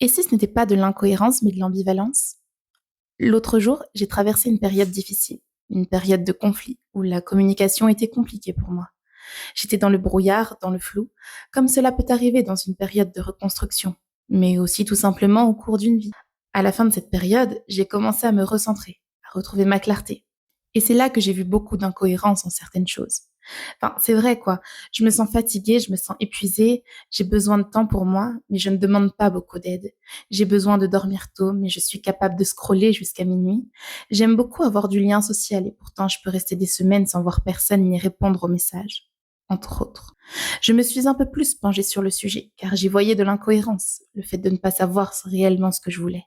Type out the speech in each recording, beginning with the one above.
Et si ce n'était pas de l'incohérence, mais de l'ambivalence? L'autre jour, j'ai traversé une période difficile, une période de conflit, où la communication était compliquée pour moi. J'étais dans le brouillard, dans le flou, comme cela peut arriver dans une période de reconstruction, mais aussi tout simplement au cours d'une vie. À la fin de cette période, j'ai commencé à me recentrer, à retrouver ma clarté. Et c'est là que j'ai vu beaucoup d'incohérences en certaines choses. Enfin, c'est vrai quoi. Je me sens fatiguée, je me sens épuisée, j'ai besoin de temps pour moi, mais je ne demande pas beaucoup d'aide. J'ai besoin de dormir tôt, mais je suis capable de scroller jusqu'à minuit. J'aime beaucoup avoir du lien social et pourtant je peux rester des semaines sans voir personne ni répondre aux messages, entre autres. Je me suis un peu plus penchée sur le sujet, car j'y voyais de l'incohérence, le fait de ne pas savoir réellement ce que je voulais.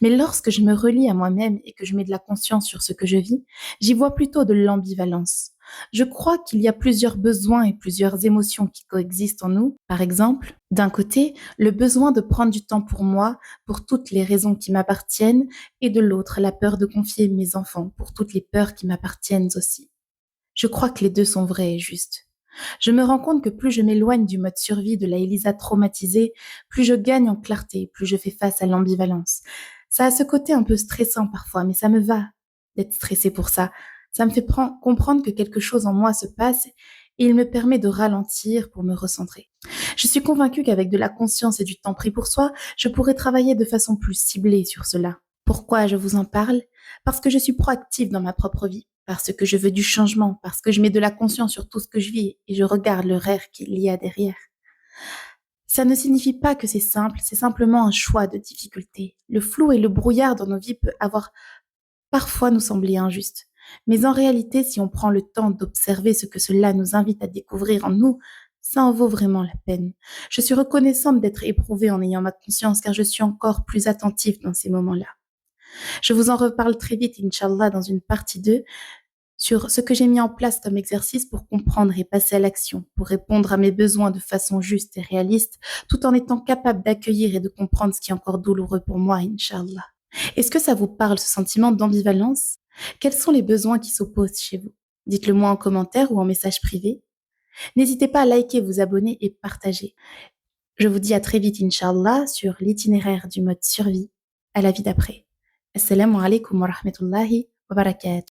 Mais lorsque je me relie à moi-même et que je mets de la conscience sur ce que je vis, j'y vois plutôt de l'ambivalence. Je crois qu'il y a plusieurs besoins et plusieurs émotions qui coexistent en nous. Par exemple, d'un côté, le besoin de prendre du temps pour moi, pour toutes les raisons qui m'appartiennent, et de l'autre, la peur de confier mes enfants pour toutes les peurs qui m'appartiennent aussi. Je crois que les deux sont vrais et justes. Je me rends compte que plus je m'éloigne du mode survie de la Elisa traumatisée, plus je gagne en clarté, plus je fais face à l'ambivalence. Ça a ce côté un peu stressant parfois, mais ça me va d'être stressée pour ça. Ça me fait comprendre que quelque chose en moi se passe et il me permet de ralentir pour me recentrer. Je suis convaincue qu'avec de la conscience et du temps pris pour soi, je pourrais travailler de façon plus ciblée sur cela. Pourquoi je vous en parle? Parce que je suis proactive dans ma propre vie, parce que je veux du changement, parce que je mets de la conscience sur tout ce que je vis et je regarde le rêve qu'il y a derrière. Ça ne signifie pas que c'est simple, c'est simplement un choix de difficulté. Le flou et le brouillard dans nos vies peut avoir parfois nous sembler injuste. Mais en réalité, si on prend le temps d'observer ce que cela nous invite à découvrir en nous, ça en vaut vraiment la peine. Je suis reconnaissante d'être éprouvée en ayant ma conscience car je suis encore plus attentive dans ces moments-là. Je vous en reparle très vite, Inch'Allah, dans une partie 2 sur ce que j'ai mis en place comme exercice pour comprendre et passer à l'action, pour répondre à mes besoins de façon juste et réaliste, tout en étant capable d'accueillir et de comprendre ce qui est encore douloureux pour moi, Inch'Allah. Est-ce que ça vous parle, ce sentiment d'ambivalence? Quels sont les besoins qui s'opposent chez vous? Dites-le moi en commentaire ou en message privé. N'hésitez pas à liker, vous abonner et partager. Je vous dis à très vite, Inch'Allah, sur l'itinéraire du mode survie à la vie d'après. Assalamu alaikum wa rahmatullahi wa barakatuh.